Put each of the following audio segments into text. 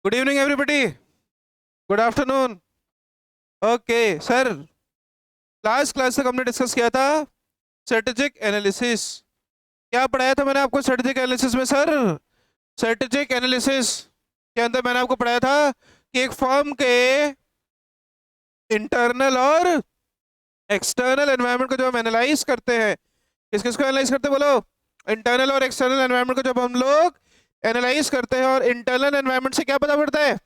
Good evening everybody. Good afternoon. Okay sir, last class तक हमने discuss किया था स्ट्रेटेजिक एनालिसिस। क्या पढ़ाया था मैंने आपको स्ट्रेटेजिक एनालिसिस में सर? स्ट्रेटेजिक एनालिसिस के अंदर मैंने आपको पढ़ाया था कि एक फर्म के इंटरनल और एक्सटर्नल एनवायरनमेंट को जब हम एनालाइज करते हैं, किस किस को एनालाइज करते हैं बोलो? इंटरनल और एक्सटर्नल एनवायरनमेंट को जब हम लोग एनालाइज करते हैं, और इंटरनल एनवायरनमेंट से क्या पता पड़ता है?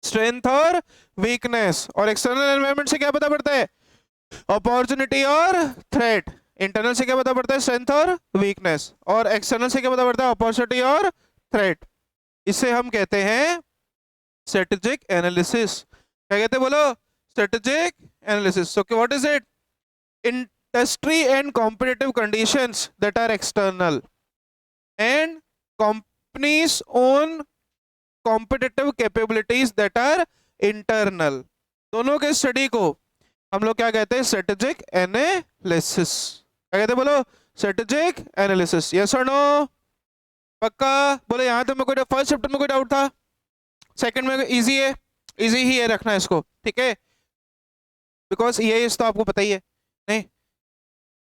स्ट्रेंथ और वीकनेस। और एक्सटर्नल एनवायरनमेंट से क्या पता पड़ता है? अपॉर्चुनिटी और थ्रेट। इंटरनल से क्या पता पड़ता है? स्ट्रेंथ और वीकनेस। और एक्सटर्नल से क्या पता पड़ता है? अपॉर्चुनिटी और थ्रेट। इसे हम कहते हैं स्ट्रेटेजिक एनालिसिस। क्या कहते हैं बोलो? Strategic analysis. So what is it? Industry and competitive conditions that are external and companies own competitive capabilities that are internal. दोनों के स्टडी को हम लोग क्या कहते हैं? Strategic analysis. क्या कहते हैं बोलो? Strategic analysis. यस और नो? पक्का बोलो। यहाँ तो मैं कोई फर्स्ट चैप्टर में कोई डाउट था? सेकंड में इजी है, इजी ही है रखना इसको, ठीक है? बिकॉज ये तो आपको पता ही है, नहीं?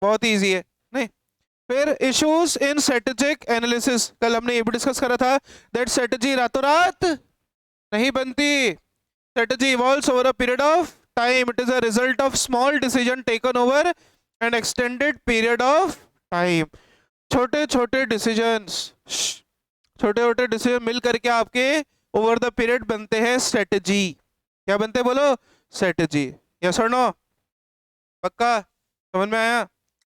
बहुत इजी है, नहीं? फिर इश्यूज इन स्ट्रेटेजिक एनालिसिस, कल हमने ये भी डिस्कस करा था दैट स्ट्रेटेजी रातों रात नहीं बनती। Strategy evolves over a period of time. It is a result of small decision taken over N extended period of time. छोटे छोटे डिसीजंस, छोटे छोटे डिसीजन मिल करके आपके ओवर द पीरियड बनते हैं स्ट्रेटेजी। क्या बनते हैं बोलो? स्ट्रेटेजी। यस और नो? पक्का समझ में आया?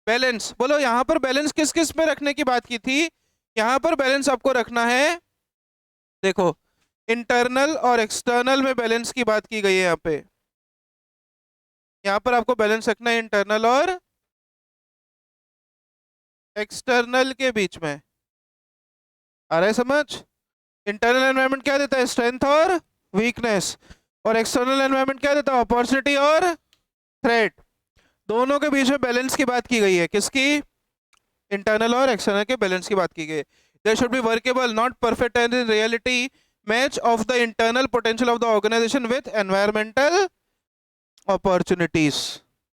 बैलेंस बोलो। यहाँ पर बैलेंस किस किस में रखने की बात की थी? यहाँ पर बैलेंस आपको रखना है, देखो, इंटरनल और एक्सटर्नल में बैलेंस की बात की गई है। यहाँ पे, यहाँ पर आपको बैलेंस रखना है इंटरनल और एक्सटर्नल के बीच में। आ रहा है समझ? इंटरनल एनवायरनमेंट क्या देता है? स्ट्रेंथ और वीकनेस। और एक्सटर्नल एनवायरनमेंट क्या देता है? अपॉर्चुनिटी और थ्रेट। दोनों के बीच में बैलेंस की बात की गई है। किसकी? इंटरनल और एक्सटर्नल के बैलेंस की बात की गई है। There should be workable not perfect and in reality match of the internal potential of the organization with environmental opportunities.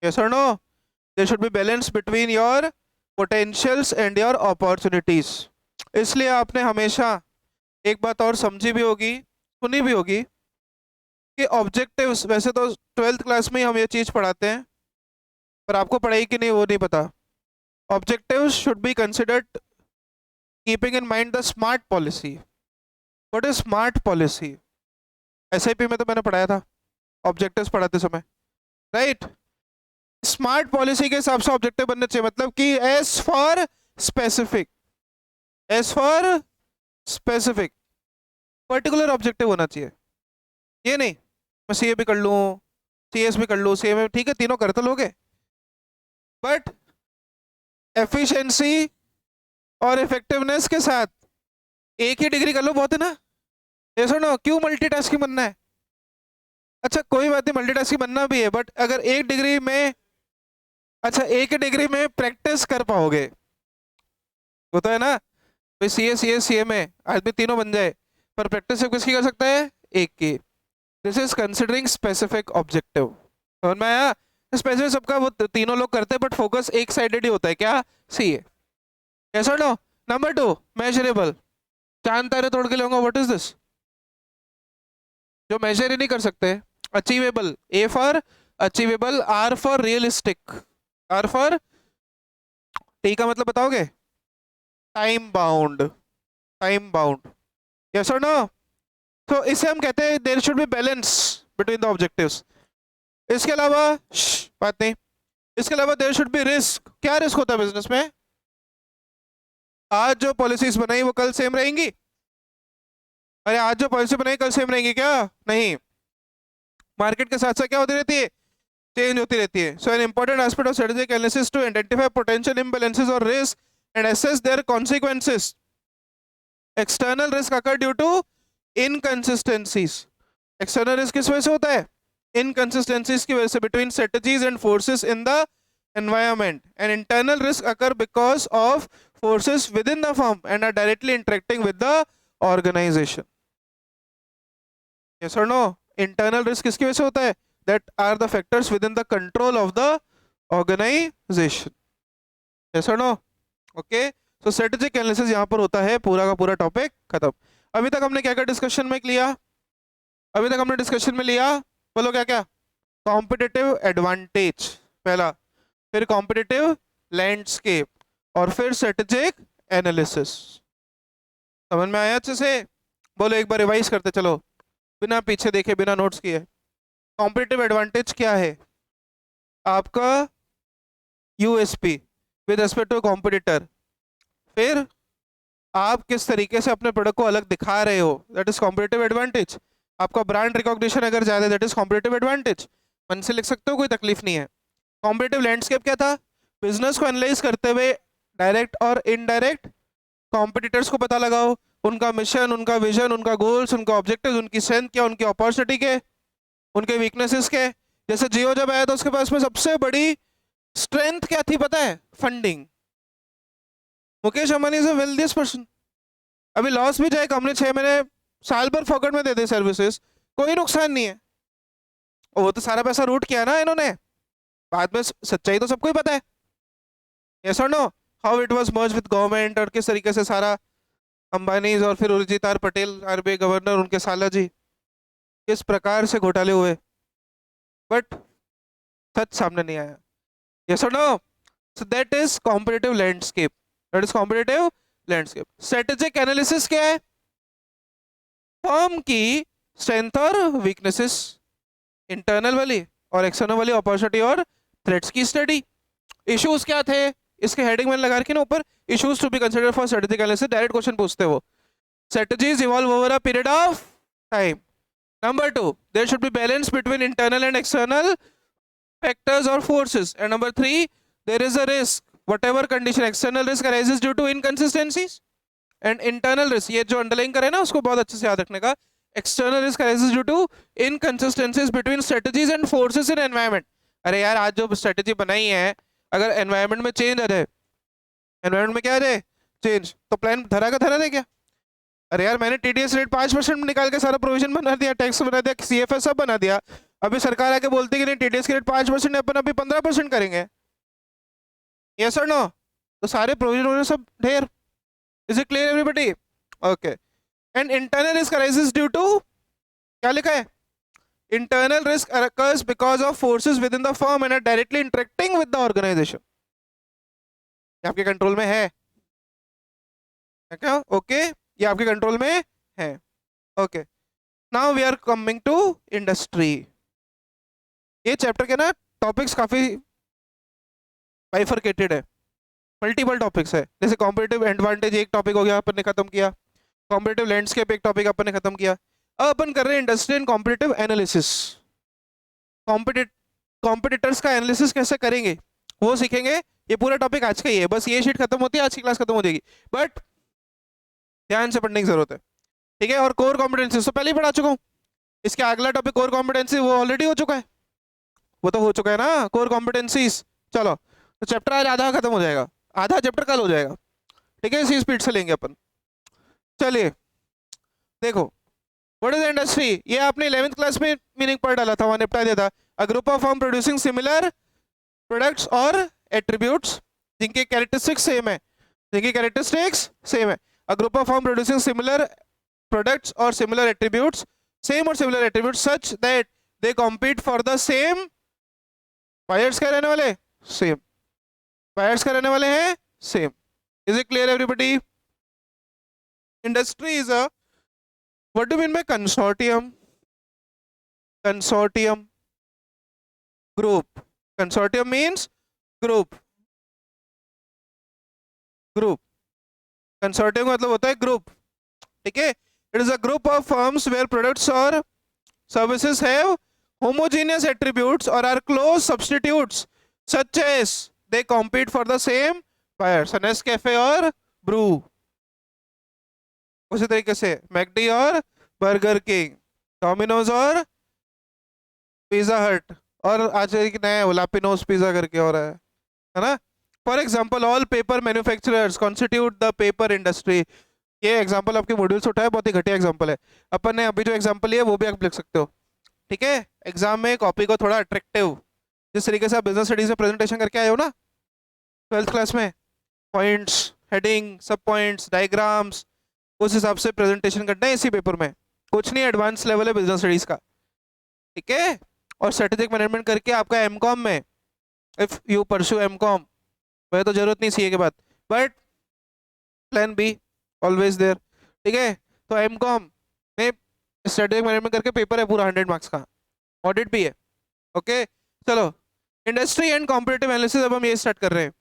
Yes or no? There should be balance between your potentials and your opportunities. इसलिए आपने हमेशा एक बात और समझी भी होगी, सुनी भी होगी कि ऑब्जेक्टिव्स, वैसे तो 12th क्लास में ही हम ये चीज पढ़ाते हैं, पर आपको पढ़ाई कि नहीं वो नहीं पता। Objectives should be considered keeping in mind the smart policy. What is smart policy? SIP में तो मैंने पढ़ाया था ऑब्जेक्टिव्स पढ़ाते समय, राइट? स्मार्ट पॉलिसी के हिसाब से ऑब्जेक्टिव बनने चाहिए, मतलब कि S for specific, S for specific, particular objective होना चाहिए। ये नहीं मैं सीए भी कर लूँ, सीएस भी कर लूँ, सीए में ठीक है, तीनों कर तो लोगे, बट एफिशिएंसी और इफेक्टिवनेस के साथ एक ही डिग्री कर लो, बहुत है ना? ये सुनो, क्यों मल्टीटास्किंग बनना है? अच्छा कोई बात नहीं, मल्टीटास्किंग बनना भी है, बट अगर एक डिग्री में, अच्छा एक ही डिग्री में प्रैक्टिस कर पाओगे, वो तो है ना भाई। सी ए में आदमी तीनों बन जाए, पर प्रैक्टिस सिर्फ किसकी कर सकता है? एक की। This is considering specific objective. समझ में आया? स्पेसिफिक सबका वो तीनों लोग करते हैं, बट फोकस एक साइडेड ही होता है। क्या? C A. यस और नो? Number 2, measurable. चांद तारे तोड़ के लाऊंगा, व्हाट इज दिस? जो मेजर ही नहीं कर सकते। Achievable, A for achievable, R for realistic, R for, T का मतलब बताओगे? Time bound, time bound. Yes और नो? तो इसे हम कहते हैं there should be balance between the objectives. इसके अलावा बात नहीं, इसके अलावा देयर शुड बी रिस्क। क्या रिस्क होता है बिजनेस में? आज जो पॉलिसीज बनाई वो कल सेम रहेंगी? अरे आज जो पॉलिसी बनाई कल सेम रहेंगी क्या? नहीं, मार्केट के साथ साथ क्या होती रहती है? चेंज होती रहती है। So an important aspect of strategic analysis to identify potential imbalances और risk and assess their consequences. External risk occur due to inconsistencies. External risk किस वजह से होता है? इनकंसिस्टेंसीज की वजह से between strategies and forces in the environment. And internal risk occur because of forces within the firm and are directly interacting with the organization. Yes और no? Internal risk किसकी वजह से होता है? That are the factors with in the control of the organization. Yes और no? Okay, तो strategic analysis यहाँ पर होता है, पूरा का पूरा टॉपिक खत्म। अभी तक हमने क्या क्या डिस्कशन में लिया? अभी तक हमने डिस्कशन में लिया, बोलो क्या क्या? कॉम्पिटिटिव एडवांटेज पहला, फिर कॉम्पिटिटिव लैंडस्केप, और फिर स्ट्रेटेजिक एनालिसिस। समझ में आया अच्छे से? बोलो एक बार रिवाइज करते चलो, बिना पीछे देखे, बिना नोट्स किए। कॉम्पिटिटिव एडवांटेज क्या है? आपका USP with respect to competitor. फिर आप किस तरीके से अपने प्रोडक्ट को अलग दिखा रहे हो, दैट इज कॉम्पिटिटिव एडवांटेज। आपका ब्रांड रिकॉग्निशन अगर ज्यादा, दैट इज कॉम्पिटिटिव एडवांटेज। मन से लिख सकते हो, कोई तकलीफ नहीं है। कॉम्पिटिटिव लैंडस्केप क्या था? बिजनेस को एनालाइज करते हुए डायरेक्ट और इनडायरेक्ट कॉम्पिटिटर्स को पता लगाओ, उनका मिशन, उनका विजन, उनका गोल्स, उनका ऑब्जेक्टिव, उनकी स्ट्रेंथ क्या, उनकी अपॉर्चुनिटी के, उनके वीकनेसेस के। जैसे जियो जब आया तो उसके पास में सबसे बड़ी स्ट्रेंथ क्या थी पता है? Funding. Mukesh Ambani is a wealthiest person. अभी लॉस भी जाए कंपनी 6 महीने साल भर फोकट में दे दे सर्विसेज, कोई नुकसान नहीं है। और वो तो सारा पैसा रूट किया ना इन्होंने, बाद में सच्चाई तो सबको ही पता है। यस और no? How it was merge with government, और किस तरीके से सारा अंबानी और फिर Urjit R Patel RBI governor, उनके साला जी, किस प्रकार से घोटाले हुए, बट सच सामने नहीं आया। यस और no? So that is competitive landscape, that is competitive landscape. Strategic analysis क्या है? फर्म की स्ट्रेंथ और वीकनेसेस, इंटरनल वाली और एक्सटर्नल वाली अपॉर्चुनिटी और थ्रेट्स की स्टडी। इश्यूज क्या थे? इसके हेडिंग मैंने लगा रखी ना ऊपर, issues to be consider for strategic analysis. Direct question पूछते वो। Strategies evolve over a period of time. Number 2, there should be balance between internal and external factors or forces. And number 3, there is a risk, whatever condition, external risk arises due to inconsistencies and internal risk, ये जो underline करे ना उसको बहुत अच्छे से याद रखने का। external risk arises due to inconsistencies between strategies and forces in environment। अरे यार, आज जो स्ट्रेटेजी बनाई है, अगर एनवायरमेंट में चेंज आ जाए, एनवायरमेंट में क्या आ जाए? चेंज, तो प्लान धरा का धरा दे क्या? अरे यार, मैंने टीडीएस रेट 5% निकाल के सारा प्रोविजन बना दिया, टैक्स बना दिया, सीएफएस सब बना दिया। अभी सरकार आके बोलती है कि नहीं, टीडीएस की रेट 5% है, अपन अभी 15% करेंगे। यस और नो? तो सारे प्रोविजन सब ढेर। Is it clear everybody? Okay. And internal risk arises due to, क्या लिखा है? Internal risk occurs because of forces with in the firm and are directly interacting with the organisation. आपके control में है क्या? ओके, ये आपके कंट्रोल में है। Okay, now we are coming to industry. ये चैप्टर के ना टॉपिक्स काफी बाइफरकेटेड है, मल्टीपल टॉपिक्स है। जैसे कॉम्पिटिटिव एडवांटेज एक टॉपिक हो गया, अपन ने खत्म किया। कॉम्पिटिटिव लैंडस्केप एक टॉपिक अपन ने खत्म किया। अब अपन कर रहे हैं industry and competitive analysis. Competitors का एनालिसिस कैसे करेंगे वो सीखेंगे। ये पूरा टॉपिक आज का ही है, बस ये शीट खत्म होती है, आज की क्लास खत्म हो जाएगी, बट ध्यान से पढ़ने की जरूरत है, ठीक है। और कोर कॉम्पिटेंसीज तो पहले ही पढ़ा चुका हूँ। इसके अगला टॉपिक कोर कॉम्पिटेंसी, वो ऑलरेडी हो चुका है, वो तो हो चुका है ना, कोर कॉम्पिटेंसीज। चलो, तो चैप्टर आज आधा खत्म हो जाएगा, आधा चैप्टर कल हो जाएगा, ठीक है। इसी स्पीड से लेंगे अपन। चलिए देखो, व्हाट इज इंडस्ट्री? ये आपने 11th क्लास में मीनिंग पढ़ डाला था, वहां निपटा दिया था। अ group of firm producing similar products और एट्रीब्यूट्स जिनके कैरेक्टरिस्टिक्स सेम है, जिनकी कैरेक्टरिस्टिक्स सेम है। A group of firm producing similar products or similar attributes, same or similar attributes such that they compete for the same buyers का रहने वाले same, buyers का रहने वाले हैं same। Is it clear everybody? Industry is a, what do you mean by consortium? Consortium, group. Consortium means group, group। Consortium मतलब होता है ग्रुप, ठीक है। It is a group of firms where products और सर्विसेज हैव होमोजेनियस एट्रीब्यूट्स और are close substitutes such as they compete for the same buyers. Nescafe और Bru, उसी तरीके से मैकडी और बर्गर किंग, डोमिनोज और पिज्जा हट, और आज एक नया लापिनोज पिज्जा करके हो रहा है ना। For example, all paper manufacturers constitute the paper industry। ये एग्जांपल आपके मॉड्यूल से उठाया, बहुत ही घटिया एग्जांपल है। अपन ने अभी जो एग्जांपल लिया वो भी आप लिख सकते हो, ठीक है। एग्जाम में कॉपी को थोड़ा अट्रैक्टिव, जिस तरीके से आप बिजनेस स्टडीज में प्रेजेंटेशन करके आए हो ना 12th क्लास में, पॉइंट्स, हेडिंग, सब पॉइंट्स, डायग्राम्स, उस हिसाब से प्रेजेंटेशन करना है इसी पेपर में। कुछ नहीं, एडवांस लेवल है बिजनेस स्टडीज का, ठीक है। और स्ट्रेटेजिक मैनेजमेंट करके आपका एमकॉम में, इफ यू परस्यू एमकॉम, वह तो जरूरत नहीं सीए के बाद, but plan B always there, ठीक है। तो एमकॉम में स्ट्रेटेजिक मैनेजमेंट करके पेपर है पूरा 100 मार्क्स का, ऑडिट भी है, ओके। चलो, इंडस्ट्री एंड कॉम्पिटिटिव एनालिसिस अब हम ये स्टार्ट कर रहे हैं।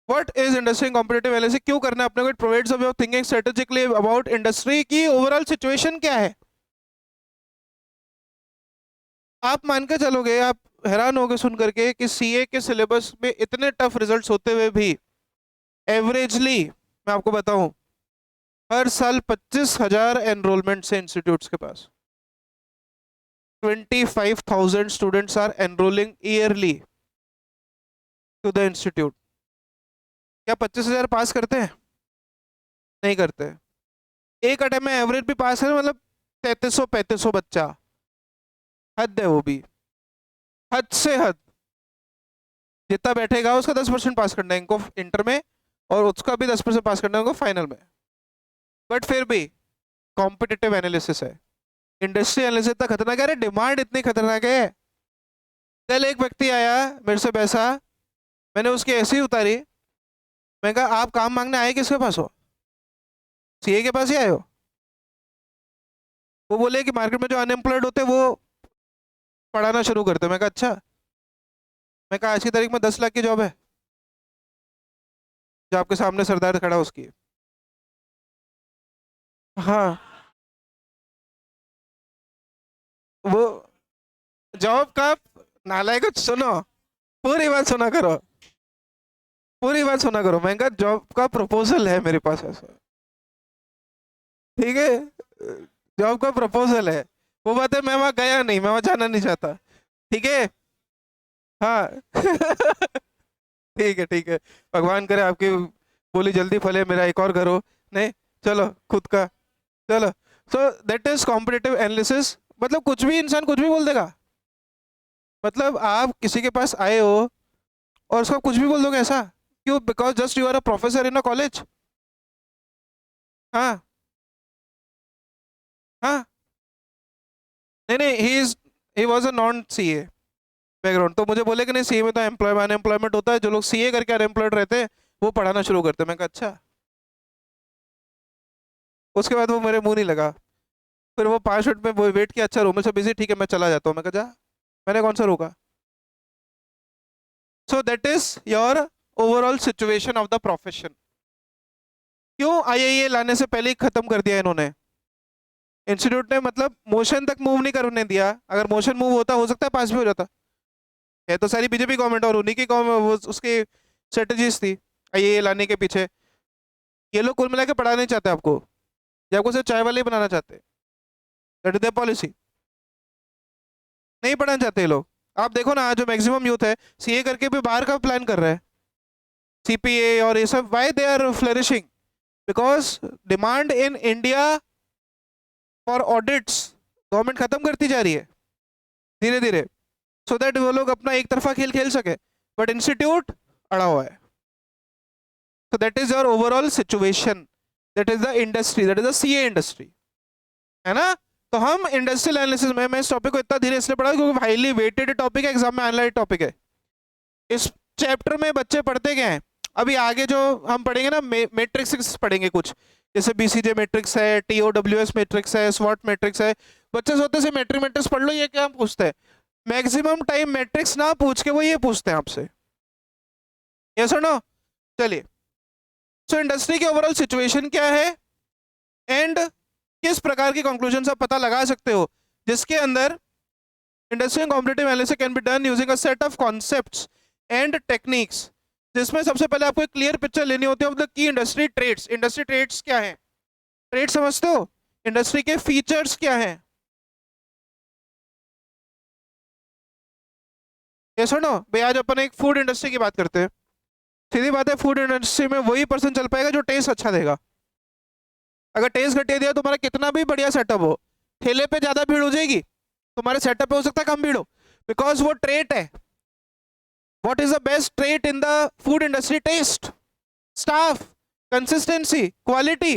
What is industry and competitive analysis, क्यों करना है अपने को? It provides a way of thinking strategically about industry की ओवरऑल सिचुएशन क्या है। आप मान के चलोगे, आप हैरान होगे सुन करके कि सीए के सिलेबस में इतने टफ रिजल्ट्स होते हुए भी एवरेजली मैं आपको बताऊं, हर साल 25,000 एनरोलमेंट्स है इंस्टीट्यूट्स के पास। 25,000 students are enrolling yearly to the institute. क्या 25,000 पास करते हैं? नहीं करते। एक अटेम्प्ट में एवरेज भी पास है, मतलब 3300-3500 बच्चा, हद है वो भी, हद से हद। जितना बैठेगा उसका 10% पास करना है इनको इंटर में, और उसका भी 10% पास करना है उनको फाइनल में। बट फिर भी कॉम्पिटिटिव एनालिसिस है, इंडस्ट्री एनालिसिस इतना खतरनाक है, अरे डिमांड इतनी खतरनाक है। कल एक व्यक्ति आया मेरे से पैसा, मैंने उसकी ऐसी ही उतारी, मैं कहा आप काम मांगने आए किसके पास हो? सीए के पास ही आए हो? वो बोले कि मार्केट में जो अनएम्प्लॉयड होते हैं वो पढ़ाना शुरू करते हैं। मैं कहा अच्छा। मैं कहा आज की तारीख में 10 लाख की जॉब है जो आपके सामने सरदार खड़ा उसकी। हाँ, वो जॉब का, नालायक कुछ सुनो, पूरी बात सुना करो, पूरी बात सुना करो। मैं कहा जॉब का प्रपोजल है मेरे पास ऐसा, ठीक है, जॉब का प्रपोजल है। वो बात है, मैं वहां गया नहीं, मैं वहां जाना नहीं चाहता, ठीक है। हाँ ठीक है, ठीक है, भगवान करे आपकी बोली जल्दी फले, मेरा एक और घर हो। नहीं, चलो खुद का, चलो। सो दैट इज कॉम्पिटिटिव एनालिसिस। मतलब कुछ भी इंसान कुछ भी बोल देगा, मतलब आप किसी के पास आए हो और उसको कुछ भी बोल दोगे ऐसा? क्यों? Because just you are a professor in a college. हाँ, हाँ, नहीं नहीं, he was a non CA background, तो मुझे बोले कि नहीं सीए में तो अनएम्प्लॉयमेंट होता है, जो लोग सीए करके अनएम्प्लॉयड रहते हैं वो पढ़ाना शुरू करते हैं। मैं कहा अच्छा। उसके बाद वो मेरे मुंह नहीं लगा। फिर वो 5 मिनट में वो वेट किया, अच्छा रूम में से बिजी, ठीक है मैं चला जाता हूँ। मैं कहा जा, मैंने कौन सा रोका? सो that is your overall situation of the profession. क्यों आईआईए लाने से पहले ही खत्म कर दिया इन्होंने? इंस्टीट्यूट ने मतलब मोशन तक मूव नहीं करने दिया। अगर मोशन मूव होता, हो सकता है पास भी हो जाता। है तो सारी बीजेपी गवर्नमेंट और उन्हीं की वो उसकी स्ट्रेटजीज थी आईआईए लाने के पीछे। ये लोग कुल मिला के पढ़ा नहीं चाहते आपको, ये आपको सिर्फ चाय वाले ही बनाना चाहते हैं। दैट इज द पॉलिसी, नहीं पढ़ाना चाहते ये लोग। आप देखो ना, जो मैक्सिमम यूथ है सीए करके भी बाहर का प्लान कर रहा है, सीपीए और ये सब। Why they are flourishing? Because demand in India for audits government खत्म करती जा रही है धीरे धीरे, सो दैट वो लोग अपना एक तरफा खेल खेल सके। बट इंस्टीट्यूट अड़ा हुआ है। So that is your overall situation, that is the industry, that is the CA industry, है ना। तो हम इंडस्ट्रियल एनालिसिस में, मैं इस टॉपिक को इतना धीरे इसलिए पढ़ा क्योंकि हाईली वेटेड टॉपिक है, एग्जाम में आने वाला टॉपिक है। इस चैप्टर में बच्चे पढ़ते क्या है? अभी आगे जो हम पढ़ेंगे ना, मैट्रिक्स पढ़ेंगे कुछ, जैसे बीसीजे मैट्रिक्स है, टीओडब्ल्यूएस मैट्रिक्स है, स्वॉट मैट्रिक्स है। बच्चे सोचते से मैट्रिक्स पढ़ लो, ये क्या पूछते हैं? मैक्सिमम टाइम मैट्रिक्स ना पूछ के वो ये पूछते हैं आपसे, ये सुनो। चलिए, सो इंडस्ट्री की ओवरऑल सिचुएशन क्या है एंड किस प्रकार की कंक्लूजन आप पता लगा सकते हो, जिसके अंदर industry and competitive analysis can be done using a set of concepts and techniques. जिसमें सबसे पहले आपको एक क्लियर पिक्चर लेनी होती है of the key industry trades. Industry trades क्या है? ट्रेड समझते हो? इंडस्ट्री के फीचर्स क्या है? ये सुनो भाई, आज अपन एक फूड इंडस्ट्री की बात करते हैं। सीधी बात है, फूड इंडस्ट्री में वही पर्सन चल पाएगा जो टेस्ट अच्छा देगा। अगर टेस्ट घटिया दिया तो तुम्हारा कितना भी बढ़िया सेटअप हो, ठेले पे ज्यादा भीड़ हो जाएगी, तुम्हारे सेटअप पे हो सकता है कम भीड़ हो, बिकॉज वो ट्रेट है। What is the best trait in the food industry? Taste, staff, consistency, quality.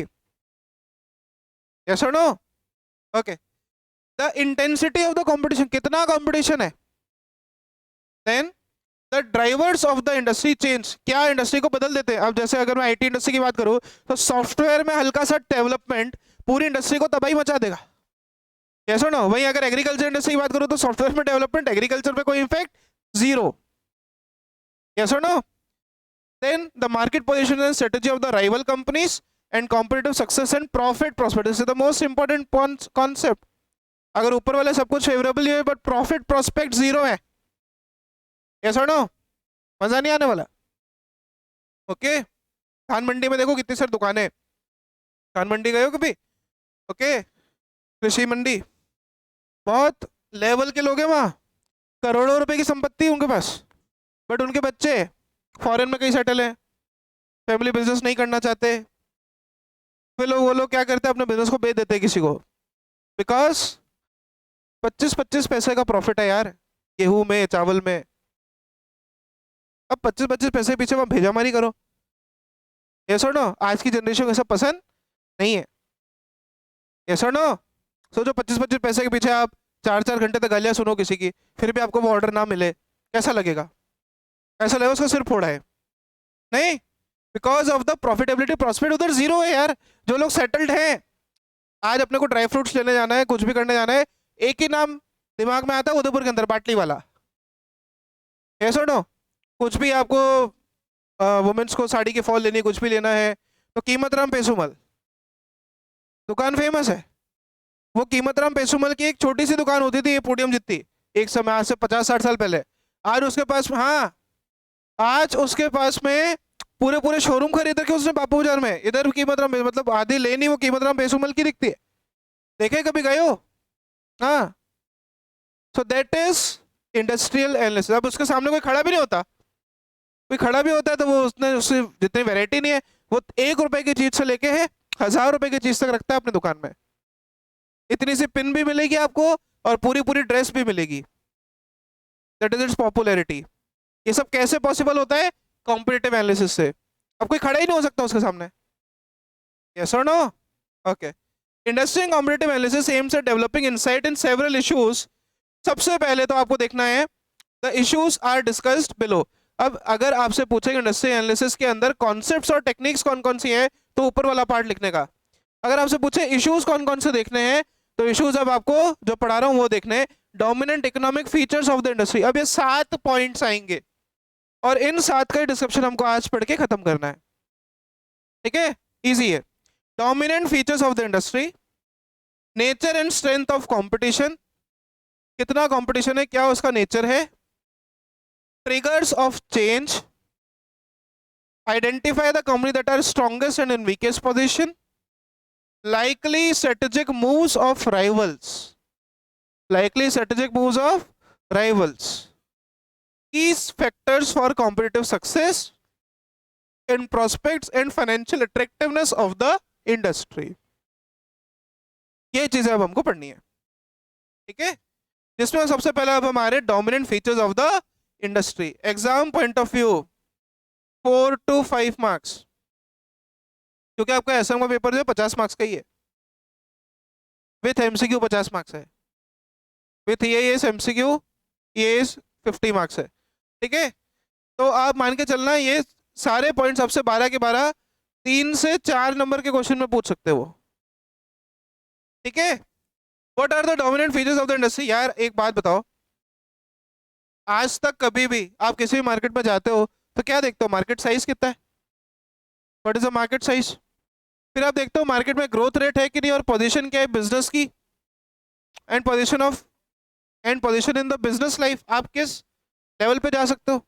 Yes और no? Okay. The intensity of the competition, कितना कंपटीशन है। Then the drivers of the industry change, क्या industry को बदल देते हैं। अब जैसे अगर मैं आईटी इंडस्ट्री की बात करूं तो सॉफ्टवेयर में हल्का सा डेवलपमेंट पूरी इंडस्ट्री को तबाही मचा देगा। यस और नो? वहीं अगर एग्रीकल्चर इंडस्ट्री की बात करूं तो सॉफ्टवेयर में डेवलपमेंट, एग्रीकल्चर पे कोई इफेक्ट जीरो। यस और no? Then the market position and strategy of the rival companies and competitive success and profit prospect, this is the most important concept. अगर ऊपर वाले सब कुछ फेवरेबल है बट प्रॉफिट प्रोस्पेक्ट जीरो है, yes और no? मजा नहीं आने वाला। ओके। धान मंडी में देखो कितनी सारी दुकानें, धान मंडी गए हो कभी? ओके। कृषि मंडी, बहुत लेवल के लोग हैं वहाँ, करोड़ों रुपए की संपत्ति उनके पास, बट उनके बच्चे फॉरेन में कहीं सेटल हैं, फैमिली बिजनेस नहीं करना चाहते। फिर लोग, वो लोग क्या करते हैं, अपने बिजनेस को बेच देते हैं किसी को, बिकॉज 25-25 पैसे का प्रॉफिट है यार गेहूं में, चावल में। अब 25-25 पैसे के पीछे वहां भेजा मारी करो। यस और नो? आज की जनरेशन को सब पसंद नहीं है। यस और नो? सोचो 25-25 पैसे के पीछे आप 4-4 घंटे तक गालियां सुनो किसी की, फिर भी आपको वो ऑर्डर ना मिले, कैसा लगेगा? ऐसा लगेगा उसका सिर फोड़ा है। नहीं, because of the profitability, prospect उधर जीरो है यार। जो लोग सेटल्ड हैं, आज अपने को ड्राई फ्रूट्स लेने जाना है, कुछ भी करने जाना है, एक ही नाम दिमाग में आता है उदयपुर के अंदर, बाटली वाला। यस और नो? कुछ भी आपको वुमेन्स को साड़ी की फॉल लेनी, कुछ भी लेना है तो कीमत राम पेसुमल दुकान फेमस है। वो कीमत राम पेसुमल की एक छोटी सी दुकान होती थी, ये पोडियम जितनी, एक समय, आज से 50-60 साल पहले। आज उसके पास, हाँ, आज उसके पास में पूरे पूरे शोरूम खरीद रखे उसने बापू बाजार में। इधर कीमत राम, मतलब आधी लेनी वो कीमत राम पेसुमल की दिखती है। देखे कभी गए हो? हाँ। सो दैट इज इंडस्ट्रियल एनालिसिस। अब उसके सामने कोई खड़ा भी नहीं होता, कोई खड़ा भी होता है तो वो उसने, उससे जितनी वैरायटी नहीं है, वो 1 रुपए की चीज से लेके है 1000 रुपए की चीज तक रखता है अपनी दुकान में। इतनी सी पिन भी मिलेगी आपको और पूरी पूरी ड्रेस भी मिलेगी। That is it's popularity. ये सब कैसे पॉसिबल होता है? कॉम्पिटिटिव एनालिसिस से। अब कोई खड़ा ही नहीं हो सकता उसके सामने। यस और no? Okay. Industry and competitive analysis aims at developing insight in several issues. सबसे पहले तो आपको देखना है the issues are discussed below. अब अगर आपसे पूछेंगे इंडस्ट्री एनालिसिस के अंदर कॉन्सेप्ट्स और टेक्निक्स कौन कौन सी हैं, तो ऊपर वाला पार्ट लिखने का। अगर आपसे पूछे इश्यूज कौन कौन से देखने हैं, तो इश्यूज अब आपको जो पढ़ा रहा हूँ वो देखने हैं। Dominant economic features of the industry. अब ये 7 पॉइंट्स आएंगे और इन 7 का डिस्क्रिप्शन हमको आज पढ़ के खत्म करना है। ठीक है, इजी है। Dominant features of the industry, nature and strength of competition, कितना कंपटीशन है, क्या उसका नेचर है, triggers of change, identify the company that are strongest and in weakest position, likely strategic moves of rivals, likely strategic moves of rivals, these factors for competitive success in prospects and financial attractiveness of the industry। ये चीजें अब हमको पढ़नी है, ठीक है, जिसमें सबसे पहले अब हमारे dominant features of the industry. Exam point of view 4 to 5 marks, क्योंकि आपका एसएम का पेपर जो 50 मार्क्स का ही है, विथ एमसीक्यू 50 मार्क्स है, with EAS MCQ EAS 50 marks है। ठीक है, तो आप मान के चलना ये सारे पॉइंट्स आपसे 12 के 12 3 से 4 नंबर के क्वेश्चन में पूछ सकते हो। ठीक है, what are the dominant features of the industry. यार एक बात बताओ, आज तक कभी भी आप किसी भी मार्केट में जाते हो तो क्या देखते हो? मार्केट साइज कितना है, what is the market size. फिर आप देखते हो मार्केट में ग्रोथ रेट है कि नहीं, और पोजीशन क्या है बिजनेस की, and position in the business life, आप किस लेवल पे जा सकते हो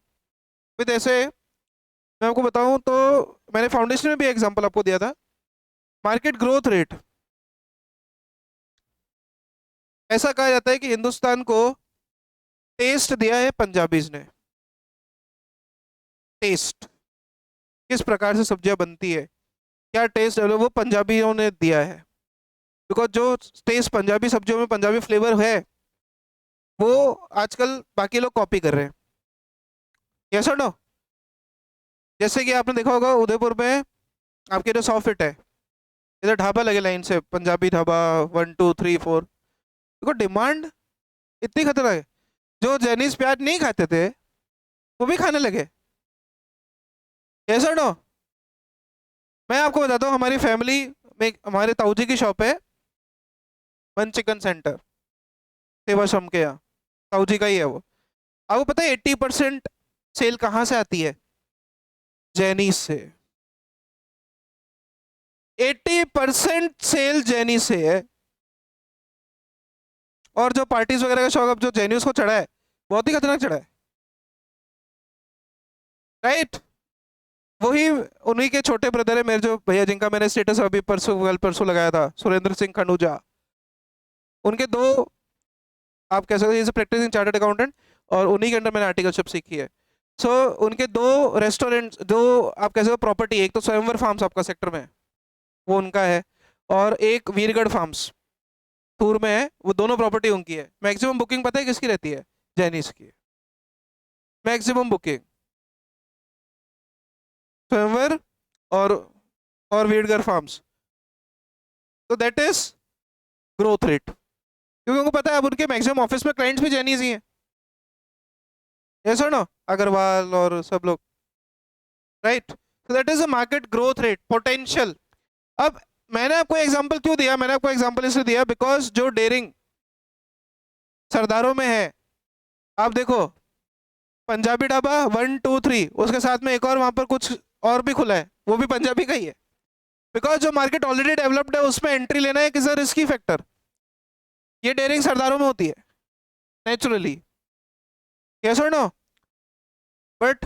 विद। ऐसे मैं आपको बताऊं तो मैंने फाउंडेशन में भी एग्जांपल आपको दिया था। मार्केट ग्रोथ रेट, ऐसा कहा जाता है कि हिंदुस्तान को टेस्ट दिया है पंजाबीज ने, टेस्ट। किस प्रकार से सब्जियां बनती है, क्या टेस्ट डेवलप, वो पंजाबियों ने दिया है। बिकॉज जो टेस्ट पंजाबी सब्जियों में, पंजाबी फ्लेवर है, वो आजकल बाकी लोग कॉपी कर रहे हैं। यस और नो? जैसे कि आपने देखा होगा उदयपुर में आपके जो 100 फीट है, इधर ढाबा लगे लाइन से, पंजाबी ढाबा 1 2 3 4। देखो डिमांड इतनी खतरनाक है, जो चाइनीज प्याज नहीं खाते थे वो भी खाने लगे। यस और नो? मैं आपको बताता हूँ, हमारी फैमिली में हमारे ताऊजी की शॉप है, वन चिकन सेंटर, सेवाश्रम के यहाँ, ताऊजी का ही है वो। आपको पता है 80% सेल कहाँ से आती है? जैनीज से। 80% सेल जैनी से है। और जो पार्टीज वगैरह का शौक अब जो जैनियों को चढ़ा है, बहुत ही खतरनाक चढ़ा है, राइट? वही उन्हीं के छोटे ब्रदर है मेरे, जो भैया जिनका मैंने स्टेटस अभी परसों कल परसों लगाया था, सुरेंद्र सिंह खनूजा। उनके दो, आप कह सकते हैं प्रैक्टिसिंग चार्टर्ड अकाउंटेंट, और उन्हीं के अंडर मैंने आर्टिकलशिप सीखी है। सो उनके दो रेस्टोरेंट, दो आप कह सकते हो प्रॉपर्टी, एक तो स्वयंवर फार्म्स आपका सेक्टर में है, वो उनका है, और एक वीरगढ़ फार्म्स टूर में है, वो दोनों प्रॉपर्टी उनकी है। मैक्सिमम बुकिंग पता है किसकी रहती है? जैनिस की। मैक्सिमम बुकिंग स्वयंवर और वीरगढ़ फार्म्स। तो दैट इज ग्रोथ रेट, क्योंकि उनको पता है अब उनके मैक्सिमम ऑफिस में क्लाइंट्स भी जैनीज ही हैं। यस और नो? अग्रवाल और सब लोग, राइट? तो that is a market growth rate potential. अब मैंने आपको एग्जांपल क्यों दिया? मैंने आपको एग्जांपल इसलिए दिया बिकॉज जो डेयरिंग सरदारों में है, आप देखो पंजाबी ढाबा 1 2 3, उसके साथ में एक और वहां पर कुछ और भी खुला है, वो भी पंजाबी का ही है। बिकॉज जो मार्केट ऑलरेडी डेवलप्ड है उसमें एंट्री लेना एक इज अ रिस्की फैक्टर। ये डेयरिंग सरदारों में होती है नेचुरली। यस और नो? बट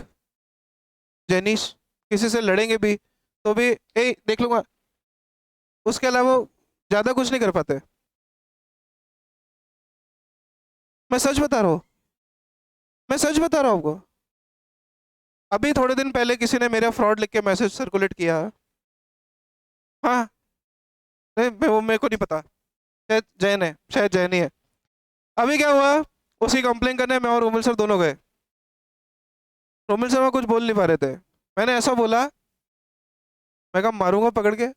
जेनिस किसी से लड़ेंगे भी तो भी ए देख लूंगा, उसके अलावा वो ज्यादा कुछ नहीं कर पाते। मैं सच बता रहा हूँ, मैं सच बता रहा हूँ आपको। अभी थोड़े दिन पहले किसी ने मेरा फ्रॉड लिख के मैसेज सर्कुलेट किया। हाँ, नहीं वो मेरे को नहीं पता, शायद जैन है, शायद जैन ही है। अभी क्या हुआ, उसी कंप्लेन करने मैं और रोमिल सर दोनों गए। रोमिल सर कुछ बोल नहीं पा रहे थे, मैंने ऐसा बोला, मैं कहा मारूंगा पकड़ के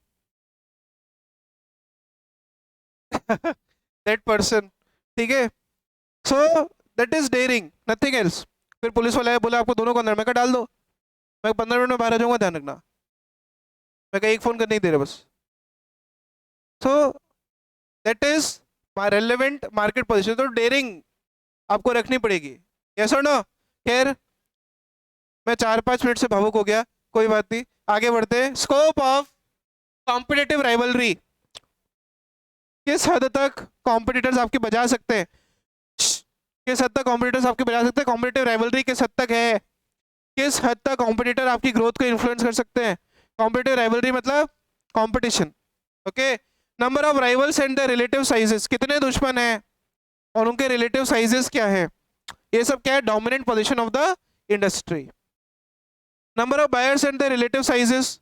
दैट पर्सन, ठीक है? So that is daring, nothing else. फिर पुलिस वाले आए, बोला आपको दोनों को अंदर, मैं कहा डाल दो, मैं 15 मिनट में बाहर आ जाऊंगा, ध्यान रखना। मैं कहा एक फोन करने ही दे रहे बस। सो that is my relevant market position. तो डेयरिंग आपको रखनी पड़ेगी। यस और नो? खैर मैं 4 5 मिनट से भावुक हो गया, कोई बात नहीं, आगे बढ़ते हैं। स्कोप ऑफ कॉम्पिटिटिव राइवलरी, किस हद तक कॉम्पिटिटर्स आपके बजा सकते हैं, किस हद तक कॉम्पिटिटर्स आपके बजा सकते हैं, कॉम्पिटिटिव राइवलरी किस हद तक है, किस हद तक कॉम्पिटिटर आपकी ग्रोथ को इन्फ्लुएंस कर सकते हैं। कॉम्पिटिटिव राइवलरी मतलब competition, okay? Number of rivals and the relative sizes, कितने दुश्मन हैं और उनके रिलेटिव साइजेस क्या है, ये सब क्या है? Dominant position of the industry. Number of buyers and the relative sizes,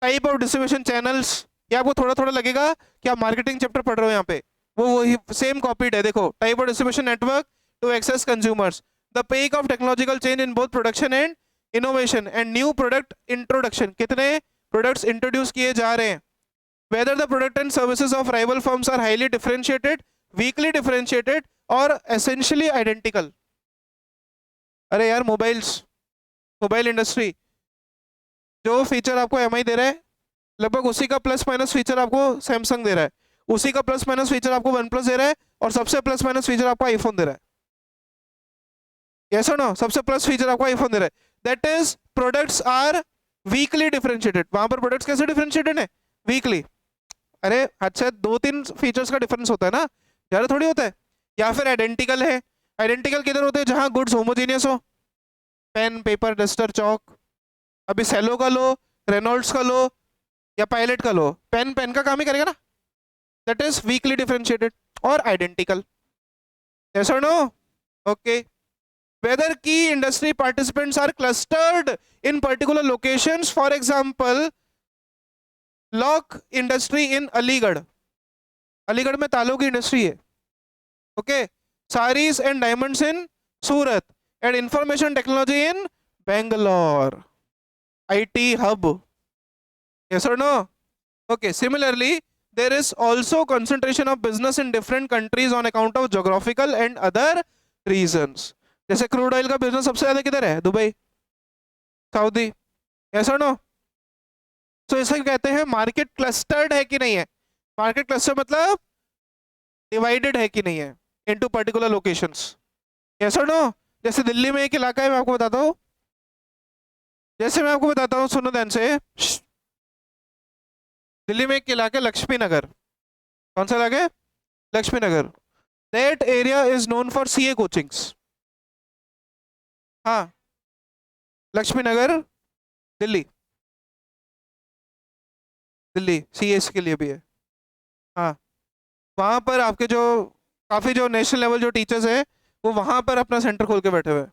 type of distribution channels. ये आपको थोड़ा थोड़ा लगेगा कि आप मार्केटिंग चैप्टर पढ़ रहे हो, यहाँ पे वो वही सेम कॉपीड है। देखो, type of distribution network to access consumers, the pace of technological change in both production and innovation and new product introduction, कितने प्रोडक्ट्स इंट्रोड्यूस किए जा रहे हैं। Whether the product and services of rival firms are highly differentiated, weakly differentiated और essentially identical. अरे यार, mobile industry, जो feature आपको एमआई दे रहा है लगभग उसी का प्लस माइनस फीचर आपको सैमसंग दे रहा है, उसी का प्लस माइनस फीचर आपको वन प्लस दे रहा है, और सबसे प्लस माइनस फीचर आपको आईफोन दे रहा है। यस और नो? सबसे प्लस फीचर आपको आईफोन दे रहा है। That is products are weakly differentiated. वहां पर प्रोडक्ट्स कैसे डिफरेंशिएटेड है? वीकली। अरे अच्छा, 2 3 फीचर्स का डिफरेंस होता है ना, ज्यादा थोड़ी होता है। या फिर आइडेंटिकल है। आइडेंटिकल किधर होते हैं? जहां गुड्स होमोजीनियस हो, पेन पेपर डस्टर चौक। अभी सेलो का लो, रेनॉल्ड्स का लो, या पायलट का लो, पेन पेन का काम ही करेगा ना। दैट इज वीकली डिफरेंशिएटेड और आइडेंटिकल। यस और no? Okay. whether key industry participants are clustered in particular locations. For example, lock industry in Aligarh, Aligarh में तालों की इंडस्ट्री है, okay, sarees and diamonds in Surat, and information technology in Bangalore, IT hub. Yes or no? Okay, similarly there is also concentration of business in different countries on account of geographical and other reasons. जैसे crude oil का business सबसे ज्यादा किधर है? Dubai, Saudi. Yes और no? सो इसे कहते हैं मार्केट क्लस्टर्ड है कि नहीं है. मार्केट क्लस्टर मतलब डिवाइडेड है कि नहीं है इनटू पर्टिकुलर लोकेशंस. यस और नो? जैसे दिल्ली में एक इलाका है, मैं आपको बताता हूँ, जैसे मैं आपको बताता हूँ, सुनो ध्यान से. दिल्ली में एक इलाका लक्ष्मी नगर. कौन सा इलाका है? Lakshmi Nagar. That area is known for CA coachings. हाँ, लक्ष्मी नगर, दिल्ली, दिल्ली सीएस के लिए भी है. हाँ, वहाँ पर आपके जो काफ़ी जो नेशनल लेवल जो टीचर्स हैं वो वहाँ पर अपना सेंटर खोल के बैठे हुए हैं,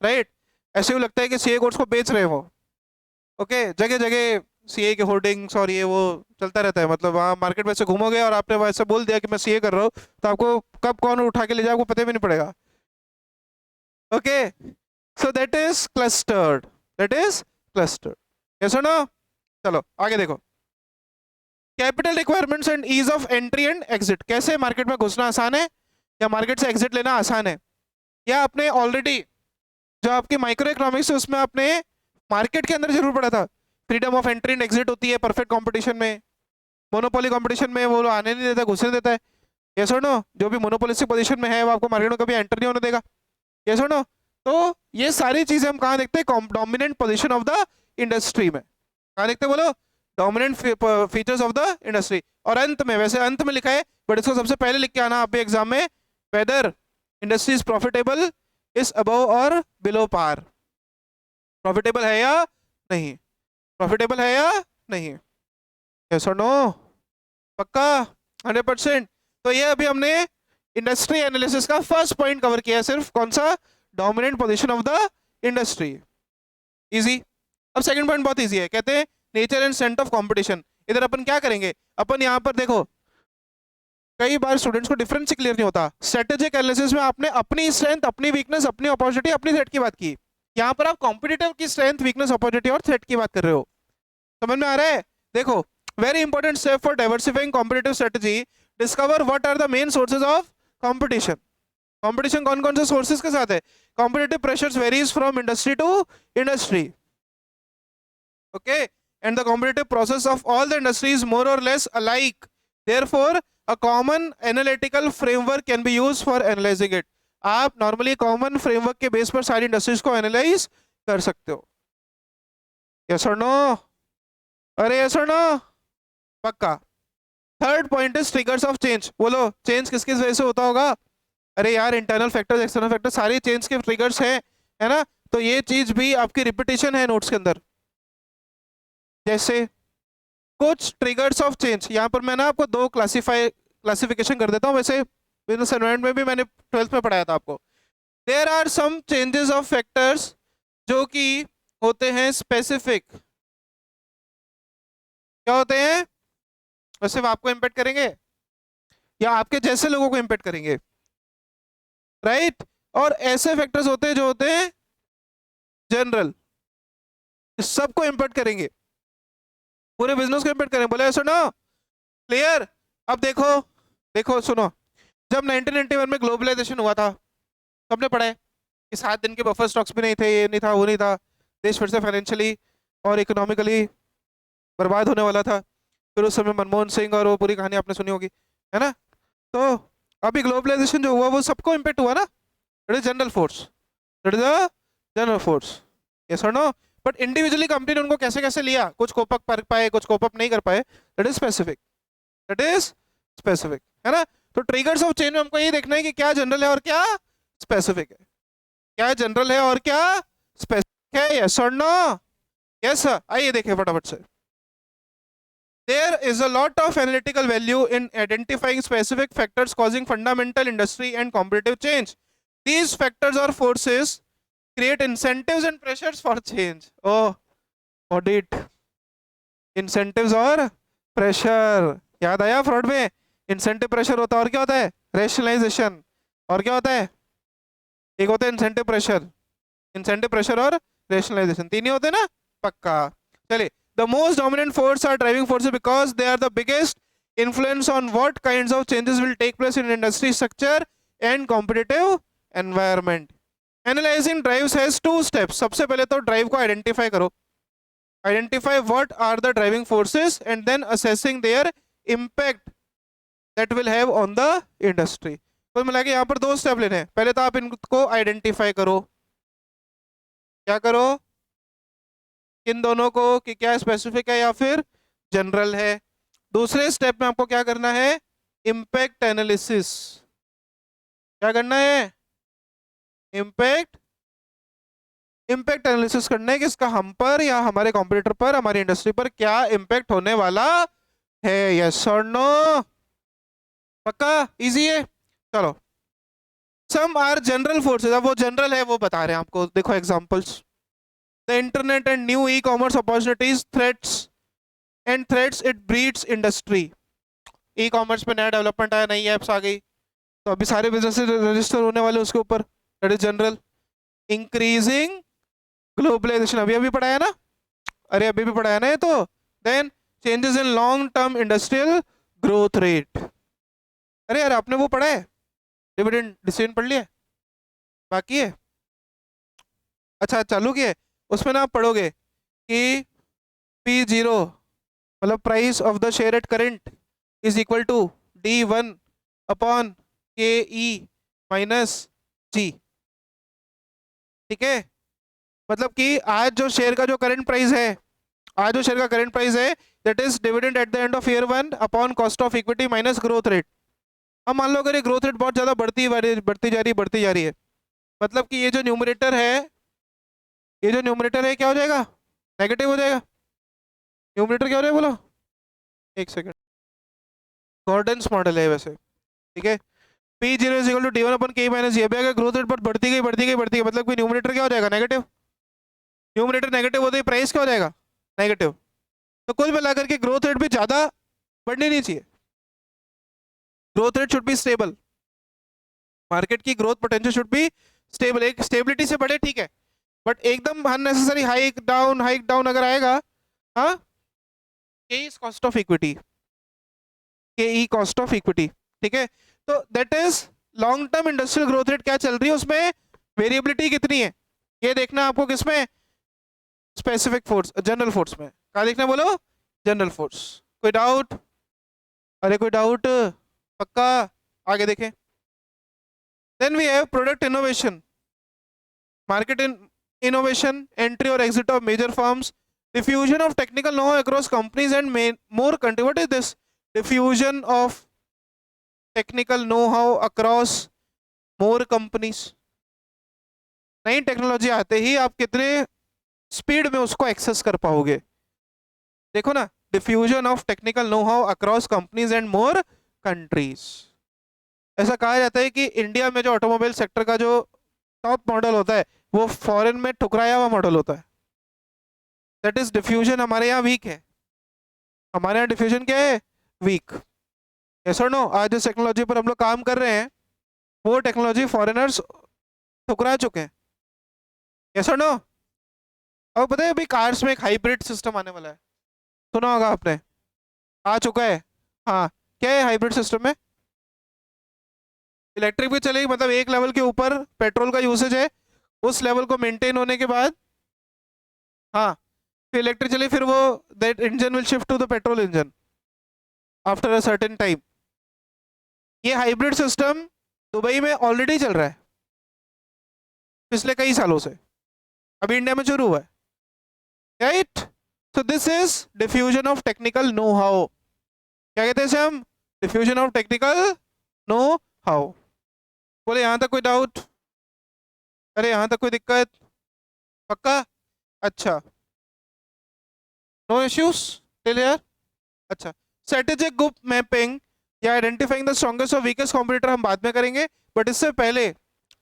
राइट. ऐसे ही लगता है कि सीए कोर्स को बेच रहे हैं वो. ओके, जगह जगह सीए के होर्डिंग्स और ये वो चलता रहता है. मतलब वहाँ मार्केट में से घूमोगे और आपने वैसे बोल दिया कि मैं सीए कर रहा हूँ, तो आपको कब कौन उठा के ले जाए आपको पता भी नहीं पड़ेगा. Okay, so that is clustered, that is clustered. Yes और नो? चलो आगे देखो. Capital requirements and ease of entry and exit. कैसे मार्केट में घुसना आसान है या मार्केट से एग्जिट लेना आसान है, या आपने ऑलरेडी जो आपकी माइक्रो इकोनॉमिक्स है उसमें आपने मार्केट के अंदर जरूर पड़ा था. Freedom of entry and exit होती है परफेक्ट कंपटीशन में. मोनोपोली कंपटीशन में वो आने नहीं देता, घुसने देता है. यस और नो? जो भी मोनोपोलिस्टिक पोजीशन में है वो आपको मार्केट में कभी एंटर नहीं होने देगा. यस और नो? तो ये सारी चीजें हम कहाँ देखते हैं? Dominant position of the industry में. कहाँ देखते हैं बोलो? Dominant features of the industry. और अंत में, वैसे अंत में लिखा है बट इसको सबसे पहले लिख के आना आप भी एग्जाम में, whether industry is profitable, is above और बिलो पार. प्रॉफिटेबल है या नहीं? प्रॉफिटेबल है या नहीं? यस और नो? पक्का 100%. तो ये अभी हमने इंडस्ट्री एनालिसिस का फर्स्ट पॉइंट कवर किया है, सिर्फ कौन सा? Dominant position of the industry. Easy. अब सेकंड पॉइंट बहुत इजी है, कहते हैं nature and strength of competition. इधर अपन क्या करेंगे? अपन यहाँ पर देखो, कई बार स्टूडेंट्स को डिफरेंस ही क्लियर नहीं होता. स्ट्रेटेजिक एनालिसिस में आपने अपनी स्ट्रेंथ, अपनी वीकनेस, अपनी अपॉर्चुनिटी, अपनी थ्रेट की बात की. यहाँ पर आप कॉम्पिटिटिव की स्ट्रेंथ, वीकनेस, अपॉर्चुनिटी और थ्रेट की बात कर रहे हो. समझ में आ रहा है? देखो, very important step for diversifying competitive strategy, discover what are the main sources of competition. Competition कौन कौन से सोर्सेज के साथ है? Competitive pressures varies from industry to industry. Okay, and the competitive process of all the industries more or less alike. Therefore, a common analytical framework can be used for analyzing it. आप normally common framework के base पर सारी industries को analyse कर सकते हो. Yes और no? अरे यस और नो? पक्का. Third point is triggers of change. बोलो, चेंज किस किस वजह से होता होगा? अरे यार, इंटरनल फैक्टर्स, एक्सटर्नल फैक्टर्स, सारे चेंज के ट्रिगर्स हैं, है ना? तो ये चीज भी आपकी रिपीटेशन है नोट्स के अंदर. जैसे कुछ ट्रिगर्स ऑफ चेंज, यहाँ पर मैं ना आपको दो क्लासिफिकेशन कर देता हूँ. वैसे बिजनेस एनवायरनमेंट में भी मैंने 12th में पढ़ाया था आपको. There are some changes of factors जो कि होते हैं स्पेसिफिक. क्या होते हैं? वो सिर्फ आपको इम्पेक्ट करेंगे या आपके जैसे लोगों को इम्पेक्ट करेंगे, राइट? और ऐसे फैक्टर्स होते हैं जो होते हैं जनरल, सबको इम्पेक्ट करेंगे, पूरे बिजनेस को इम्पेक्ट करेंगे. बोले सुनो, क्लियर? अब देखो, देखो सुनो, जब 1991 में ग्लोबलाइजेशन हुआ था, सबने पढ़ा है कि 7 दिन के बफर स्टॉक्स भी नहीं थे, ये नहीं था, वो नहीं था, देश फिर से फाइनेंशियली और इकोनॉमिकली बर्बाद होने वाला था. फिर उस समय मनमोहन सिंह और वो पूरी कहानी आपने सुनी होगी, है ना? तो अभी ग्लोबलाइजेशन जो हुआ वो सबको इम्पेक्ट हुआ ना. It is general force, it is a general force. Yes और नो? बट इंडिविजुअली कंपनी ने उनको कैसे कैसे लिया, कुछ कोप अप कर पाए, कुछ कोप अप नहीं कर पाए, that is specific, that is specific, है ना? तो ट्रिगर्स ऑफ चेंज में हमको ये देखना है कि क्या जनरल है और क्या स्पेसिफिक है, क्या जनरल है और क्या स्पेसिफिक है. यस और नो? यस. आइए देखें फटाफट से. There is a lot of analytical value in identifying specific factors causing fundamental industry and competitive change. These factors or forces create incentives and pressures for change. Oh, audit, incentives और pressure. याद आया fraud में incentive pressure होता है और क्या होता है रेशनलाइजेशन, और क्या होता है एक होता है इंसेंटिव प्रेशर और रेशनलाइजेशन, तीन ही होते हैं ना पक्का. चलिए, the most dominant force are driving forces because they are the biggest influence on what kinds of changes will take place in industry structure and competitive environment. Analyzing drives has two steps. सबसे पहले तो drive को identify करो, identify what are the driving forces and then assessing their impact that will have on the industry. कुल मिला के यहाँ पर दो स्टेप लेने हैं. पहले तो आप इनको आइडेंटिफाई करो, क्या करो, इन दोनों को कि क्या स्पेसिफिक है या फिर जनरल है. दूसरे स्टेप में आपको क्या करना है, इम्पैक्ट एनालिसिस. क्या करना है, इम्पैक्ट एनालिसिस करना है कि इसका हम पर या हमारे कॉम्पिटिटर पर, हमारी इंडस्ट्री पर क्या इम्पैक्ट होने वाला है. यस और नो, पक्का इजी है. चलो, सम आर जनरल फोर्सेस. अब वो जनरल है वो बता रहे हैं आपको, देखो examples. The internet and new e commerce opportunities threats it breeds industry. E commerce पे नया डेवलपमेंट आया, नई एप्स आ गई, तो अभी सारे बिजनेस रजिस्टर होने वाले उसके ऊपर, that is general. Increasing globalisation, अभी पढ़ाया ना, अरे अभी भी पढ़ाया ना ये तो. Then changes in long term industrial growth rate. अरे यार आपने वो पढ़ा है, डिविडेंड डिसीजन पढ़ लिया, बाकी है. अच्छा चालू किया, उसमें ना आप पढ़ोगे कि P0 मतलब price of the share at current is equal to D1 upon KE minus G. ठीक है, मतलब कि आज जो शेयर का जो करंट प्राइस है, आज जो शेयर का करंट प्राइस है that is dividend at the end of year 1 upon cost of equity minus growth rate. अब मान लो अगर ये ग्रोथ रेट बहुत ज़्यादा बढ़ती जा रही है, मतलब कि ये जो न्यूमरेटर है क्या हो जाएगा, नेगेटिव हो जाएगा. न्यूमरेटर क्या हो रहा है बोलो, एक सेकेंड, गॉर्डन्स मॉडल है वैसे. ठीक है, P0 is equal to D1 upon K minus ये. अगर ग्रोथ रेट पर बढ़ती गई मतलब कि न्यूमरेटर क्या हो जाएगा, नेगेटिव. न्यूमरेटर नेगेटिव होते ही प्राइस क्या हो जाएगा, नेगेटिव. तो कुल मिलाकर के ग्रोथ रेट भी ज़्यादा बढ़नी नहीं चाहिए, growth rate should be stable. Market की growth potential should be stable, एक स्टेबिलिटी से बढ़े ठीक है, बट एकदम अननेसेसरी हाइक डाउन अगर आएगा, हाँ, के कॉस्ट ऑफ इक्विटी, ठीक है. तो that is long term industrial growth rate क्या चल रही है, उसमें वेरिएबिलिटी कितनी है ये देखना आपको. किसमें, स्पेसिफिक फोर्स, जनरल फोर्स में. क्या देखना बोलो, जनरल फोर्स. कोई डाउट, अरे कोई डाउट, पक्का आगे देखें. Then we have product innovation, market innovation, entry or exit of major firms, diffusion of technical know-how across companies and more country. What is this? Diffusion of technical know-how across more companies. नई technology आते ही आप कितने speed में उसको access कर पाओगे. देखो ना, diffusion of technical know how across companies and more countries. ऐसा कहा जाता है कि इंडिया में जो ऑटोमोबाइल सेक्टर का जो टॉप मॉडल होता है वो फॉरेन में ठुकराया हुआ मॉडल होता है. दैट इज डिफ्यूजन हमारे यहाँ वीक है, हमारे यहाँ डिफ्यूजन क्या है, वीक. यस और नो, आज जिस टेक्नोलॉजी पर हम लोग काम कर रहे हैं वो टेक्नोलॉजी फॉरेनर्स ठुकरा चुके हैं. यस और नो. अब पता है अभी कार्स में एक हाइब्रिड सिस्टम आने वाला है, सुना होगा आपने, आ चुका है. हाँ, क्या है हाइब्रिड सिस्टम में, इलेक्ट्रिक भी चलेगी, मतलब एक लेवल के ऊपर पेट्रोल का यूसेज है, उस लेवल को मेंटेन होने के बाद हाँ फिर इलेक्ट्रिक चले, फिर वो that engine will shift to the petrol engine after a certain time. ये हाइब्रिड सिस्टम दुबई में ऑलरेडी चल रहा है पिछले कई सालों से, अभी इंडिया में शुरू हुआ है, right. So this is diffusion of technical know how. क्या कहते हैं इसे हम, diffusion of technical know how. बोले यहाँ तक कोई डाउट, अरे यहाँ तक कोई दिक्कत, पक्का. अच्छा, नो इश्यूज टिल हियर. अच्छा, स्ट्रेटेजिक ग्रुप मैपिंग या आइडेंटिफाइंग द स्ट्रॉन्गेस्ट और वीकेस्ट कॉम्पिटिटर हम बाद में करेंगे, बट इससे पहले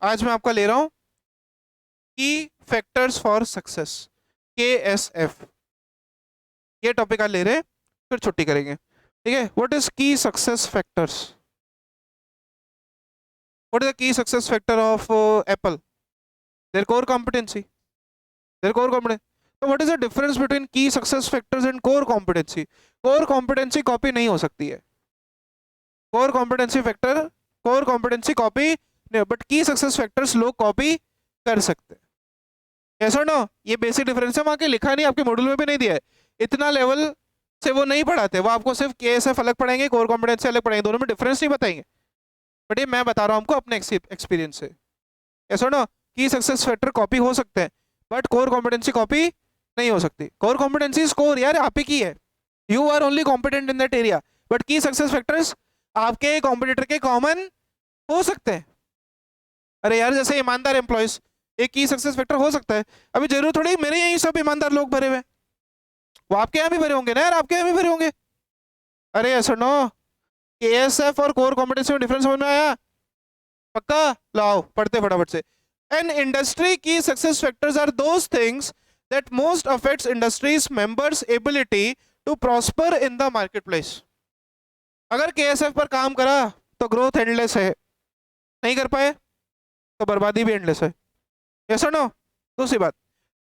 आज मैं आपका ले रहा हूं key factors for success, KSF। ये टॉपिक आज ले रहे हैं, फिर छुट्टी करेंगे। ठीक है, what is key success factors? What is the key success factor of Apple? Their core competency, their core competency. तो what is the difference between key success factors and core competency? Core competency copy नहीं हो सकती है, core competency factor, core competency copy नहीं, but key success factors लोग copy कर सकते हैं। ऐसा ना, ये बेसिक डिफरेंस है, वहां के लिखा नहीं, आपके मॉड्यूल में भी नहीं दिया है, इतना लेवल से वो नहीं पढ़ाते, वो आपको सिर्फ KSF अलग पढ़ाएंगे, कोर कॉम्पिटेंसी अलग पढ़ाएंगे, दोनों में डिफरेंस नहीं बताएंगे। बट ये मैं बता रहा हूँ आपको अपने एक्सपीरियंस से। ऐसा ना, की सक्सेस फैक्टर कॉपी हो सकते हैं बट कोर कॉम्पिटेंसी कॉपी नहीं हो सकती। कोर कॉम्पिटेंसी स्कोर यार आप ही की है, you are only competent in that area, but key success factors आपके कॉम्पिटिटर के कॉमन हो सकते हैं। अरे यार जैसे ईमानदार एम्प्लॉयज एक की सक्सेस फैक्टर हो सकता है, अभी जरूर थोड़ी मेरे यहीं सब ईमानदार लोग भरे हुए हैं, वो आपके यहाँ भी भरे होंगे ना यार, आपके यहाँ भी भरे होंगे। अरे ऐसा नो, KSF और कोर कॉम्पिटेंसी में डिफरेंस समझ में आया? पक्का? लाओ पढ़ते फटाफट से। An industry key success factors are those things that most affects industries members ability to prosper in the marketplace. अगर KSF पर काम करा तो ग्रोथ एंडलेस है, नहीं कर पाए तो बर्बादी भी एंडलेस है। यस और नो? दूसरी बात,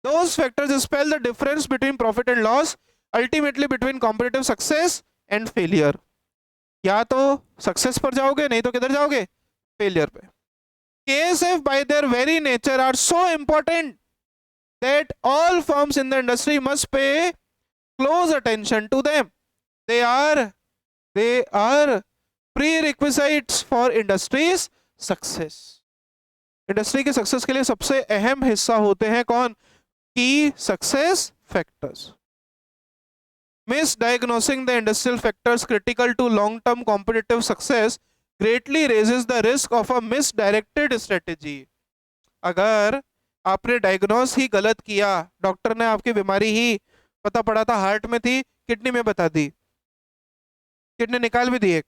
those factors spell the difference between profit and loss, ultimately between competitive success and failure। या तो सक्सेस पर जाओगे, नहीं तो किधर जाओगे? फेलियर पे। KSF by their very nature are so important that all firms in the industry must pay close attention to them। they are prerequisites for industry's success। Industry के सक्सेस के लिए सबसे अहम हिस्सा होते हैं कौन? की success factors. Misdiagnosing the industrial factors critical to long-term competitive success greatly raises the risk of a misdirected strategy। अगर आपने डायग्नोस ही गलत किया, डॉक्टर ने आपकी बीमारी ही पता पड़ा था हार्ट में थी, किडनी में बता दी, किडनी निकाल भी दी एक।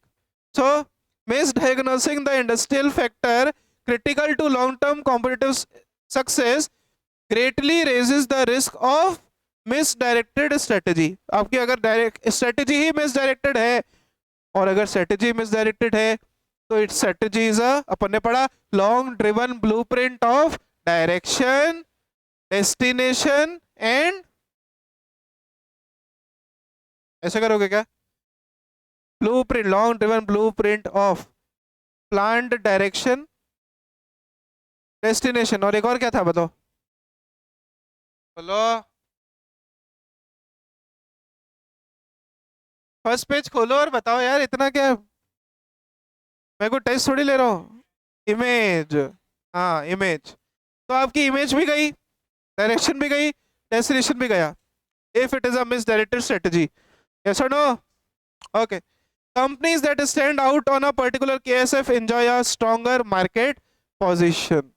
सो misdiagnosing the industrial factor critical to long-term competitive success greatly raises the risk of misdirected strategy. आपकी अगर डायरेक्ट स्ट्रेटेजी ही मिसडायरेक्टेड है, और अगर स्ट्रेटेजी मिसडायरेक्टेड है तो इट्स स्ट्रेटेजी इज अपन ने पढ़ा long driven blueprint of direction, destination and, ऐसे करोगे क्या? Blueprint, long driven blueprint of planned direction, destination, और एक और क्या था बताओ? बोलो। फर्स्ट पेज खोलो और बताओ यार, इतना क्या, मैं कोई टेस्ट थोड़ी ले रहा हूँ। इमेज, हाँ इमेज, तो आपकी इमेज भी गई, डायरेक्शन भी गई, डेस्टिनेशन भी गया, if it is a misdirected strategy. Yes और no? Okay. Companies that stand out on a particular KSF enjoy a stronger market position.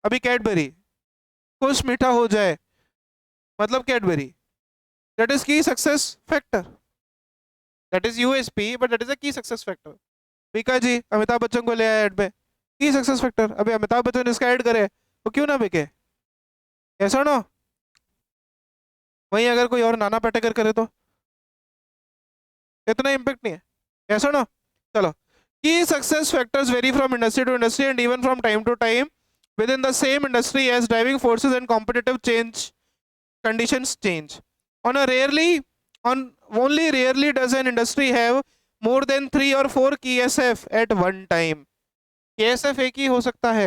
अभी कैडबरी, कुछ मीठा हो जाए मतलब Cadbury, that is key success factor, that is USP, but that is a key success factor। बिका जी, अमिताभ बच्चन को ले आया एड में, की सक्सेस फैक्टर। अभी अमिताभ बच्चन इसका ऐड करे तो क्यों ना बिके? ऐसा ना, वहीं अगर कोई और नाना पाटेकर करे तो इतना इम्पैक्ट नहीं है। ऐसा ना? चलो, key success factors vary from industry to industry and even from time to time with in the same industry as driving forces and competitive change conditions change. On only rarely does an industry have more than 3 or 4 KSF at one time। KSF एक ही हो सकता है,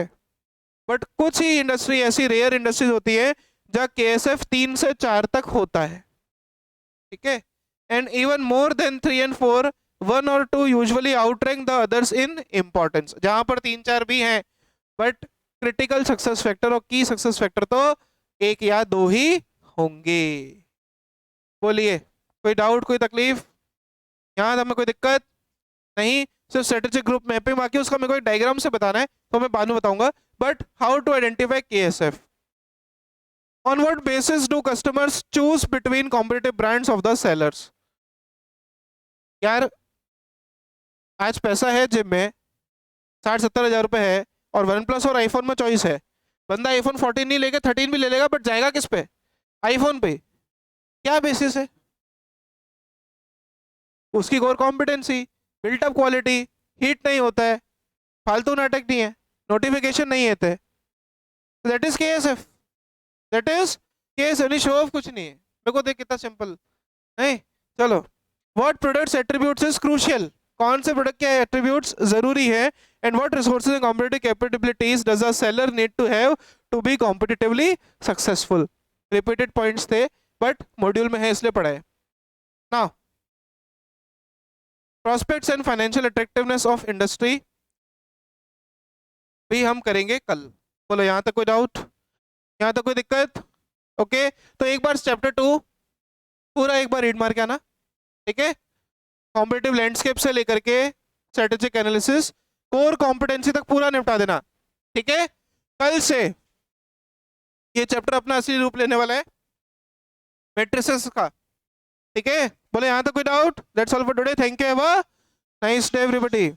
but कुछ ही industry ऐसी rare industries होती है जहाँ KSF 3 से 4 तक होता है। ठीक है, and even more than 3 and 4, 1 or 2 usually outrank the others in importance. जहां पर 3-4 भी हैं, बट क्रिटिकल सक्सेस फैक्टर और की सक्सेस फैक्टर तो एक या दो ही होंगे। बोलिए, कोई डाउट, कोई तकलीफ? यहाँ हमें कोई दिक्कत नहीं, सिर्फ स्ट्रेटेजिक ग्रुप मैपिंग, बाकी उसका मेरे को एक डायग्राम से बताना है तो मैं बाद में बताऊंगा। But how to identify KSF? On what basis do customers choose between competitive brands of the sellers? यार आज पैसा है जेब में, 60-70 हज़ार रुपए है, और वन प्लस और आईफोन में चॉइस है, बंदा आईफोन 14 नहीं लेगा 13 भी ले लेगा, बट जाएगा किस पे? आईफोन पे। क्या बेसिस है? उसकी core competency, built up quality, heat नहीं होता है, फालतू नाटक नहीं है, नोटिफिकेशन नहीं है, that is KSF, that is KSF. Show off कुछ नहीं है। मेरे को देख कितना सिंपल नहीं। चलो, what products attributes is crucial, कौन से प्रोडक्ट के एट्रीब्यूट्स जरूरी है, and what resources and competitive capabilities does a seller need to have to be competitively successful. Repeated points थे बट मॉड्यूल में है इसलिए पढ़ाए। Now prospects and financial attractiveness of industry भी हम करेंगे कल। बोलो यहाँ तक कोई डाउट, यहाँ तक कोई दिक्कत? ओके तो एक बार चैप्टर 2 पूरा एक बार रीड मार के आना, ठीक है? कॉम्पिटिटिव लैंडस्केप से लेकर के स्ट्रेटेजिक एनालिसिस, कोर कॉम्पिटेंसी तक पूरा निपटा देना, ठीक है? कल से ये चैप्टर अपना असली रूप लेने वाला है, मैट्रिसेस का, ठीक है? बोले यहाँ तक कोई doubt? That's all for today, thank you, have a nice day everybody.